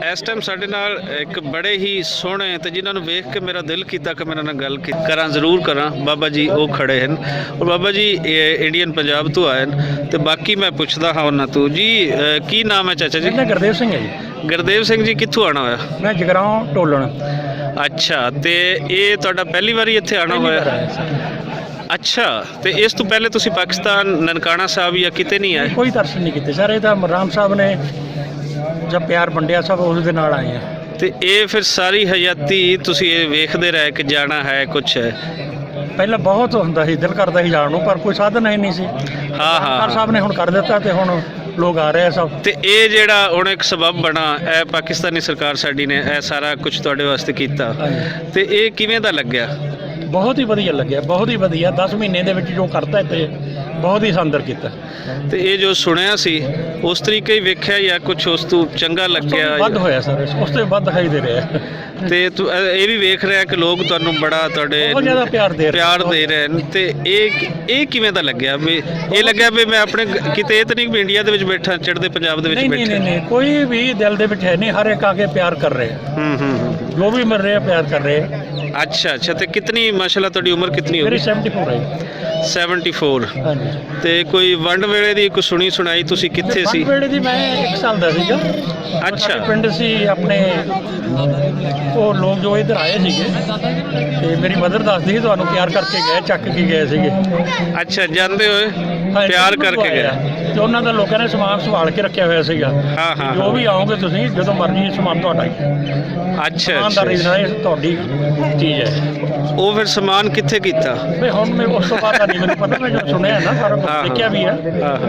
इस टाइम साडे नाल एक बड़े ही सोहने ते जिन्हां नूं वेख के मेरा दिल कीता कि मेरे नाल गल करां जरूर करां। बाबा जी वो खड़े हैं और बाबा जी इंडियन पंजाब तो आए हैं। तो बाकी मैं पुछदा हाँ उन्हां तों जी की नाम है चाचा जी? गुरदेव सिंह है जी। गुरदेव सिंह जी कित्थों आना होया? मैं जगराओं टोलण। अच्छा, तो ये तुहाडा पहली बारी इत्थे आना होया? अच्छा, तो इस तो पहले तुसी पाकिस्तान ननकाना साहब या किते नहीं आए? कोई दर्शन नहीं किए सर। ये तो राम साहब ने जब प्यार वंडिया सब उस दे नाल आए हैं। तो ये फिर सारी हयाती तुसी ये वेखदे रहे कि जाना है कुछ है? पहले बहुत हुंदा सी, दिल करदा सी जाण नूं, पर कोई साधन है नहीं सी। हाँ हाँ साहब ने हुण कर दिता ते हुण लोग आ रहे हैं सब। तो ये जिहड़ा हुण एक सबब बना ए पाकिस्तानी सरकार साडी ने ए सारा कुछ तुहाडे वास्ते कीता, ते ये किवें दा लग्गिया? बहुत ही वधिया लग्गिया, बहुत ही वधिया। 10 महीने दे विच जो करता ते बहुत ही शानदार कीता। तो ये जो सुनिया सी उस तरीके ही वेख्या या कुछ उस तो चंगा लग्गिया? वध होया सर, उस तो वध दिखाई दे रहा है। ते ये भी वेख रहे हैं कि लोग तुहानू बड़ा तुहाडे बहुत ज़्यादा प्यार दे रहे हैं। ते ये किवें दा लग्गिया भी? ये लग्गिया भी मैं अपने किते तो नहीं भी इंडिया दे विच बैठा, चढ़दे पंजाब दे विच बैठा? नहीं, कोई भी दिल दे विच है नहीं, हर एक आके प्यार कर रहे हैं। जो भी मिल रहे हैं प्यार कर रहे हैं। अच्छा अच्छा, तो कितनी माशाल्लाह तुहाडी उम्र कितनी होगी? 74 है। 74। हाँ जी। ते कोई वंड वेले दी कोई सुनी सुनाई तुसी कित्थे सी? वंड वेले दी मैं 1 साल दा सीगा। अच्छा। पिंड सी अपने, वो लोग जो इधर आए सीगे ते मेरी मदर दसदी ਸੀ ਤੁਹਾਨੂੰ ਪਿਆਰ ਕਰਕੇ ਗਏ, ਚੱਕ ਕੇ ਗਏ ਸੀਗੇ। अच्छा, ਜਾਂਦੇ ਹੋਏ ਪਿਆਰ ਕਰਕੇ ਗਏ ਤੇ ਉਹਨਾਂ ਦਾ ਲੋਕਾਂ ਨੇ ਸਮਾਨ ਸੰਭਾਲ ਕੇ ਰੱਖਿਆ ਹੋਇਆ ਸੀਗਾ। ਹਾਂ ਹਾਂ, ਜੋ ਵੀ ਆਓਗੇ ਤੁਸੀਂ ਜਦੋਂ ਮਰਜ਼ੀ ਸਮਾਨ ਤੁਹਾਡਾ ਹੀ ਹੈ। ਅੱਛਾ ਇਮਾਨਦਾਰੀ ਅੱਛਾ, ਨਾਲ ਇਹ ਤੁਹਾਡੀ ਚੀਜ਼ ਹੈ। ਉਹ ਫਿਰ ਸਮਾਨ ਕਿੱਥੇ ਕੀਤਾ? ਵੀ ਹੁਣ ਮੈਂ ਉਸ ਤੋਂ ਬਾਅਦ ਨਹੀਂ ਮੈਨੂੰ ਪਤਾ, ਮੈਂ ਜੋ ਸੁਣਿਆ ਨਾ ਸਾਰਾ ਹਾਂ, ਦੇਖਿਆ ਵੀ ਹੈ।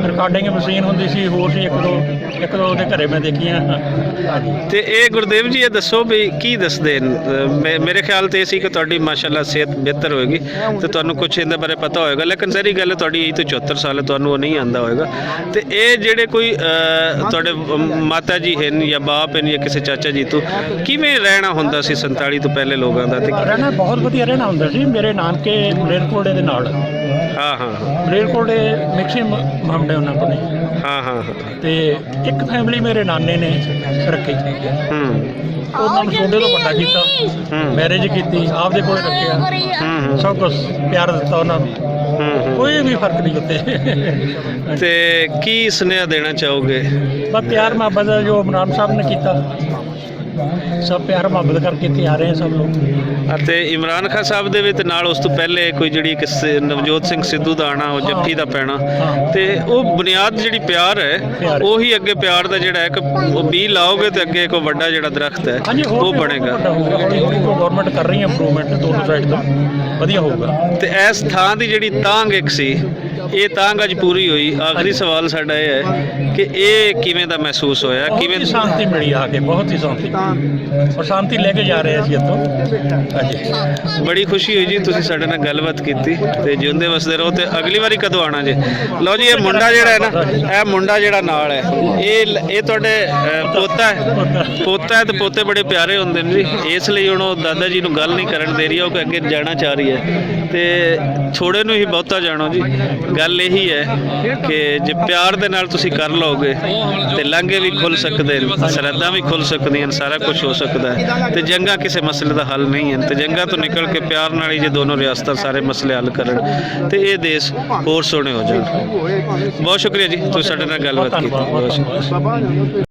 ਰਿਕਾਰਡਿੰਗ ਮਸ਼ੀਨ ਹੁੰਦੀ ਸੀ, ਹੋਰ ਸੀ ਇੱਕ ਦੋ ਉਹਦੇ ਘਰੇ ਮੈਂ ਦੇਖੀਆਂ। ਹਾਂਜੀ। ਤੇ ਇਹ ਗੁਰਦੇਵ ਜੀ ਇਹ ਦੱਸੋ ਵੀ ਕੀ ਦੱਸਦੇ ਨੇ? ਮੇਰੇ ਖਿਆਲ ਤੇ ਇਹ ਸੀ ਕਿ ਤੁਹਾਡੀ ਮਾਸ਼ਾਅੱਲਾ ਸਿਹਤ ਬਿਹਤਰ ਹੋਏਗੀ ਤੇ ਤੁਹਾਨੂੰ ਕੁਝ ਇਹਦੇ ਬਾਰੇ ਪਤਾ ਹੋਏਗਾ, ਲੇਕਿਨ ਸਾਰੀ ਗੱਲ ਤੁਹਾਡੀ ਇਹ ਤੋਂ 74 ਸਾਲ ਹੈ, ਤੁਹਾਨੂੰ ਉਹ ਨਹੀਂ ਆਂਦਾ ਹੋਏਗਾ। ਤੇ ਇਹ ਜਿਹੜੇ ਕੋਈ ਤੁਹਾਡੇ ਮਾਤਾ ਜੀ ਹਨ ਜਾਂ ਬਾਪ ਹਨ ਜਾਂ ਕਿਸੇ ਚਾਚਾ ਜੀ ਤੋਂ ਕਿਵੇਂ ਰਹਿਣਾ ਹੁੰਦਾ ਸੀ 47 ਤੋਂ ਪਹਿਲੇ ਲੋਕਾਂ ਦਾ? ਤੇ ਰਹਿਣਾ ਬਹੁਤ ਵਧੀਆ ਰਹਿਣਾ ਹੁੰਦਾ ਸੀ। ਮੇਰੇ ਨਾਨਕੇ ਮਲੇਰਕੋਟਲੇ ਦੇ ਨਾਲ। ਹਾਂ ਹਾਂ, ਮਲੇਰਕੋਟਲੇ ਮਿਕਸਿੰਗ ਮਾਮਲੇ ਉਹਨਾਂ ਕੋਲ ਨੇ। ਹਾਂ ਹਾਂ ਤੇ ਇੱਕ ਫੈਮਿਲੀ ਮੇਰੇ ਨਾਨੇ ਨੇ ਰੱਖੀ। ਉਹਨਾਂ ਨੂੰ ਛੋਟੇ ਤੋਂ ਵੱਡਾ ਕੀਤਾ, ਮੈਰਿਜ ਕੀਤੀ, ਆਪਦੇ ਕੋਲ ਰੱਖਿਆ, ਸਭ ਕੁਝ ਪਿਆਰ ਦਿੱਤਾ ਉਹਨਾਂ ਨੂੰ। ਕੋਈ ਵੀ ਫਰਕ ਨਹੀਂ ਉੱਤੇ। ਤੇ ਕੀ ਸੁਨੇਹਾ ਦੇਣਾ ਚਾਹੋਗੇ? ਬਸ ਪਿਆਰ ਮੁਹੱਬਤ ਦਾ ਜੋ ਇਮਰਾਨ ਸਾਹਿਬ ਨੇ ਕੀਤਾ, ਸਭ ਪਿਆਰ ਮੁਹੱਬਤ ਕਰਕੇ ਇੱਥੇ ਆ ਰਹੇ हैं सब लोग। ਅਤੇ ਇਮਰਾਨ ਖਾਨ ਸਾਹਿਬ ਦੇ ਵੀ ਤੇ ਨਾਲ ਉਸ ਤੋਂ ਪਹਿਲੇ ਕੋਈ ਜਿਹੜੀ ਨਵਜੋਤ ਸਿੰਘ ਸਿੱਧੂ ਦਾ ਆਣਾ, ਉਹ ਜੱਫੀ ਦਾ ਪੈਣਾ, ਤੇ ਉਹ ਬੁਨਿਆਦ ਜਿਹੜੀ ਪਿਆਰ ਹੈ ਉਹੀ ਅੱਗੇ ਪਿਆਰ ਦਾ ਜਿਹੜਾ ਹੈ ਕਿ ਉਹ ਬੀ ਲਾਓਗੇ ਤੇ ਅੱਗੇ ਕੋਈ ਵੱਡਾ ਜਿਹੜਾ ਦਰਖਤ ਹੈ ਉਹ ਬਣੇਗਾ। ਹੌਲੀ ਹੌਲੀ ਗਵਰਨਮੈਂਟ ਕਰ ਰਹੀ ਹੈ ਇੰਪਰੂਵਮੈਂਟ ਦੋਨੋਂ ਸਾਈਡ ਤੋਂ, ਵਧੀਆ ਹੋਊਗਾ। ਤੇ ਇਸ ਥਾਂ ਦੀ ਜਿਹੜੀ ਤਾਂਘ ਇੱਕ ਸੀ, ਇਹ ਤਾਂਘ ਅੱਜ ਪੂਰੀ ਹੋਈ। ਆਖਰੀ ਸਵਾਲ ਸਾਡਾ ਇਹ ਹੈ ਕਿ ਇਹ ਕਿਵੇਂ ਦਾ ਮਹਿਸੂਸ ਹੋਇਆ? ਕਿਵੇਂ ਸ਼ਾਂਤੀ ਮਿਲੀ ਆ ਕੇ, ਬਹੁਤ ਹੀ ਸ਼ਾਂਤੀ, ਔਰ ਸ਼ਾਂਤੀ ਲੈ ਕੇ ਜਾ ਰਹੇ ਅਸੀਂ ਇੱਥੋਂ। ਬੜੀ ਖੁਸ਼ੀ ਹੋਈ ਜੀ ਤੁਸੀਂ ਸਾਡੇ ਨਾਲ ਗੱਲਬਾਤ ਕੀਤੀ, ਤੇ ਜਿਉਂਦੇ ਵਸਦੇ ਰਹੋ। ਤੇ ਅਗਲੀ ਵਾਰੀ ਕਦੋਂ ਆਣਾ ਜੀ? ਲਓ ਜੀ, ਇਹ ਮੁੰਡਾ ਜਿਹੜਾ ਹੈ ਨਾ, ਇਹ ਮੁੰਡਾ ਜਿਹੜਾ ਨਾਲ ਹੈ, ਇਹ ਤੁਹਾਡੇ ਪੋਤਾ ਹੈ ਤੇ ਪੋਤੇ ਬੜੇ ਪਿਆਰੇ ਹੁੰਦੇ ਨੇ ਜੀ। ਇਸ ਲਈ ਹੁਣ ਉਹ ਦਾਦਾ ਜੀ ਨੂੰ ਗੱਲ ਨਹੀਂ ਕਰਨ ਦੇ ਰਹੀ, ਉਹ ਅੱਗੇ ਜਾਣਾ ਚਾਹ ਰਹੀ ਹੈ। ਤੇ ਛੋੜੇ ਨੂੰ ਹੀ ਬਹੁਤਾ ਜਾਣੋ ਜੀ। ਗੱਲ ਇਹੀ ਹੈ ਕਿ ਜੇ ਪਿਆਰ ਦੇ ਨਾਲ ਤੁਸੀਂ ਕਰ ਲਓਗੇ ਤੇ ਲਾਂਘੇ ਵੀ ਖੁੱਲ ਸਕਦੇ ਨੇ, ਸਰਹੱਦਾਂ ਵੀ ਖੁੱਲ ਸਕਦੀਆਂ ਨੇ, ਸਾਰਾ ਕੁਝ ਹੋ ਸਕਦਾ ਹੈ। ਤੇ ਜੰਗਾਂ ਕਿਸੇ ਮਸਲੇ ਦਾ ਹੱਲ ਨਹੀਂ ਹਨ, ਤੇ ਜੰਗਾਂ ਤੋਂ ਨਿਕਲ ਕੇ ਪਿਆਰ ਨਾਲ ਹੀ ਜੇ ਦੋਨੋਂ ਰਿਆਸਤਾਂ ਸਾਰੇ ਮਸਲੇ ਹੱਲ ਕਰਨ ਤੇ ਇਹ ਦੇਸ਼ ਹੋਰ ਸੋਹਣੇ ਹੋ ਜਾਣ। ਬਹੁਤ ਸ਼ੁਕਰੀਆ ਜੀ, ਤੁਸੀਂ ਸਾਡੇ ਨਾਲ ਗੱਲਬਾਤ ਕੀਤੀ। ਬਹੁਤ ਸ਼ੁਕਰੀਆ।